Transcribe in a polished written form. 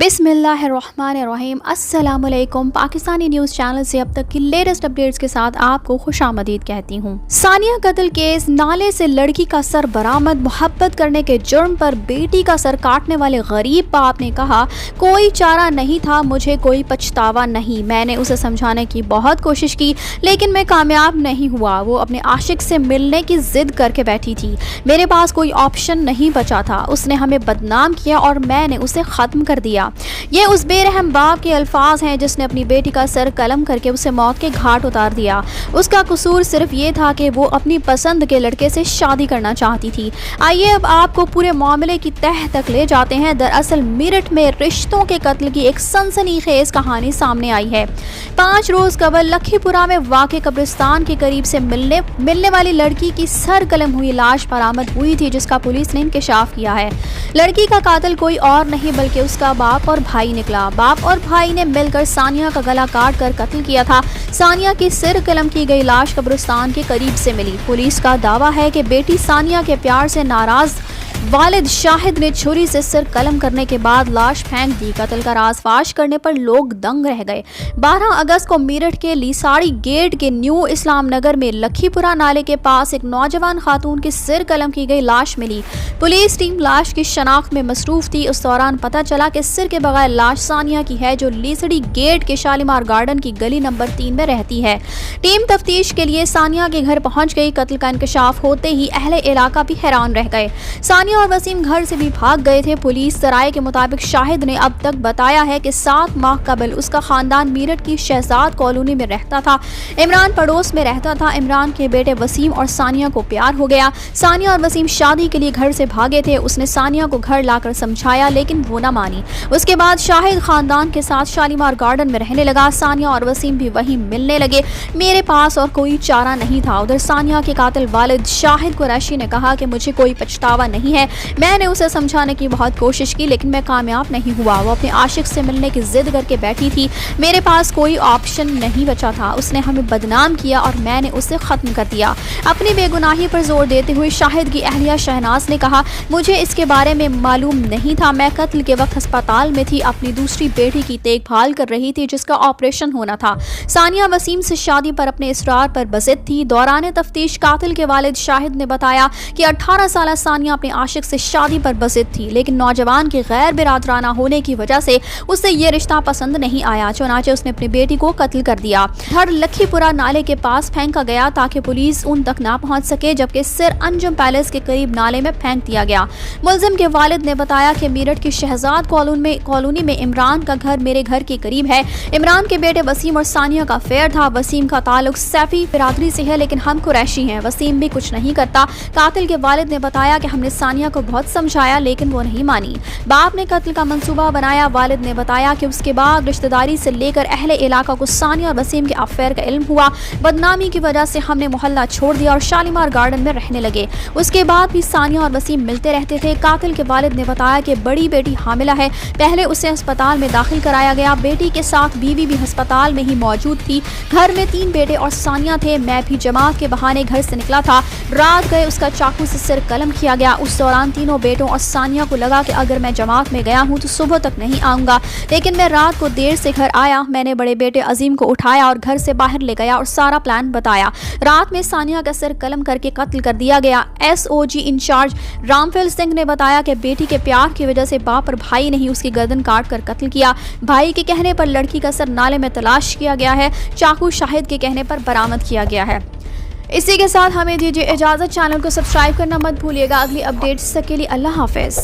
बिस्मिल्लाहिर्रहमानिर्रहीम। अस्सलाम वालेकुम। पाकिस्तानी न्यूज़ चैनल से अब तक की लेटेस्ट अपडेट्स के साथ आपको खुशामदीद कहती हूँ। सानिया कत्ल केस, नाले से लड़की का सर बरामद, मोहब्बत करने के जुर्म पर बेटी का सर काटने वाले गरीब बाप ने कहा, कोई चारा नहीं था, मुझे कोई पछतावा नहीं। मैंने उसे समझाने की बहुत कोशिश की लेकिन मैं कामयाब नहीं हुआ। वो अपने आशिक से मिलने की जिद करके बैठी थी। मेरे पास कोई ऑप्शन नहीं बचा था। उसने हमें बदनाम किया और मैंने उसे ख़त्म कर दिया। ये उस बेरहम बाप के अल्फाज हैं जिसने अपनी बेटी का सर कलम करके उसे मौत के घाट उतार दिया। उसका कसूर सिर्फ ये था कि वो अपनी पसंद के लड़के से शादी करना चाहती थी। आइए अब आपको पूरे मामले की तह तक ले जाते हैं। दरअसल मेरठ में रिश्तों के कत्ल की एक सनसनीखेज कहानी सामने आई है। 5 रोज कबल लखीपुरा में वाक़े कब्रिस्तान के करीब से मिलने वाली लड़की की सर कलम हुई लाश बरामद हुई थी, जिसका पुलिस ने इंकशाफ किया है। लड़की का कातिल कोई और नहीं बल्कि उसका बाप और भाई निकला। बाप और भाई ने मिलकर सानिया का गला काट कर कत्ल किया था। सानिया की सिर कलम की गई लाश कब्रिस्तान के करीब से मिली। पुलिस का दावा है कि बेटी सानिया के प्यार से नाराज वालिद शाहिद ने छुरी से सिर कलम करने के बाद लाश फेंक दी। कत्ल का राज फाश करने पर लोग दंग रह गए। 12 अगस्त को मेरठ के लिसाड़ी गेट के न्यू इस्लाम नगर में लखीपुरा नाले के पास एक नौजवान खातून की सिर कलम की गई लाश मिली। पुलिस टीम लाश की शनाख्त में मसरूफ थी। उस दौरान पता चला कि सिर के बगैर लाश सानिया की है, जो लिसाड़ी गेट के शालीमार गार्डन की गली नंबर 3 में रहती है। टीम तफ्तीश के लिए सानिया के घर पहुंच गई। कत्ल का इंकशाफ होते ही अहले इलाका भी हैरान रह गए। सानिया और वसीम घर से भी भाग गए थे। पुलिस सराय के मुताबिक शाहिद ने अब तक बताया है कि 7 माह कबल उसका खानदान मेरठ की शहजाद कॉलोनी में रहता था। इमरान पड़ोस में रहता था। इमरान के बेटे वसीम और सानिया को प्यार हो गया। सानिया और वसीम शादी के लिए घर से भागे थे। उसने सानिया को घर लाकर समझाया लेकिन वो ना मानी। उसके बाद शाहिद खानदान के साथ शालीमार गार्डन में रहने लगा। सानिया और वसीम भी वहीं मिलने लगे। मेरे पास और कोई चारा नहीं था। उधर सानिया के कातिल वालिद शाहिद कुरैशी ने कहा कि मुझे कोई पछतावा नहीं है। मैंने उसे समझाने की बहुत कोशिश की लेकिन मैं कामयाब नहीं हुआ। वो अपने आशिक से मिलने की जिद करके बैठी थी। मेरे पास कोई ऑप्शन नहीं बचा था। उसने हमें बदनाम किया और मैंने उसे ख़त्म कर दिया। अपनी बेगुनाही पर जोर देते हुए शाहिद की अहलिया शहनाज ने कहा, मुझे इसके बारे में मालूम नहीं था। मैं कत्ल के वक्त अस्पताल में थी, अपनी दूसरी बेटी की देखभाल कर रही थी जिसका ऑपरेशन होना था। सानिया वसीम से शादी पर अपने इसरार पर बज़िद थी। दौरान तफ्तीश कातिल के वालिद शाहिद ने बताया कि 18 साल सानिया अपने आशिक से शादी पर बज़िद थी, लेकिन नौजवान के गैर बिरादराना होने की वजह से उसे ये रिश्ता पसंद नहीं आया। चुनाचे उसने अपनी बेटी को कत्ल कर दिया। धड़ लखीपुरा नाले के पास फेंका गया ताकि पुलिस उन तक ना पहुंच सके, जबकि सिर अंजुम पैलेस के करीब नाले में फेंक दिया गया। मुलजिम के वालिद ने बताया कि मेरठ की शहजाद कॉलोनी में इमरान का घर मेरे घर के करीब है। इमरान के बेटे वसीम और सानिया का अफेयर था। वसीम का ताल्लुक सैफी बिरादरी से है लेकिन हम कुरैशी हैं। वसीम भी कुछ नहीं करता। कातिल के वालिद ने बताया कि हमने सानिया को बहुत समझाया लेकिन वो नहीं मानी। बाप ने कत्ल का मंसूबा बनाया। वालिद ने बताया कि उसके बाद रिश्तेदारी से लेकर अहले इलाका को सानिया और वसीम के अफेयर का इल्म हुआ। बदनामी की वजह से हमने मोहल्ला छोड़ दिया और शालीमार गार्डन में रहने लगे। उसके बाद भी सानिया और वसीम मिलते रहते थे। कातिल के वालिद ने बताया कि बड़ी बेटी हामिला है। पहले उसे अस्पताल में दाखिल कराया गया। बेटी के साथ बीवी भी अस्पताल में ही मौजूद थी। घर में 3 बेटे और सानिया थे। मैं भी जमात के बहाने घर से निकला था। रात गए उसका चाकू से सिर कलम किया गया। उस दौरान तीनों बेटों और सानिया को लगा कि अगर मैं जमात में गया हूं तो सुबह तक नहीं आऊंगा, लेकिन मैं रात को देर से घर आया। मैंने बड़े बेटे अजीम को उठाया और घर से बाहर ले गया और सारा प्लान बताया। रात में सानिया का सिर कलम करके कत्ल कर दिया गया। SOG इंचार्ज रामफेल सिंह ने बताया कि बेटी के प्यार की वजह से बाप और भाई ने ही उसकी गर्दन काट कर कत्ल किया। भाई के कहने पर लड़की का सर नाले में तलाश किया गया है। चाकू शाहिद के कहने पर बरामद किया गया है। इसी के साथ हमें दीजिए इजाज़त। चैनल को सब्सक्राइब करना मत भूलिएगा। अगली अपडेट्स तक के लिए अल्लाह हाफिज़।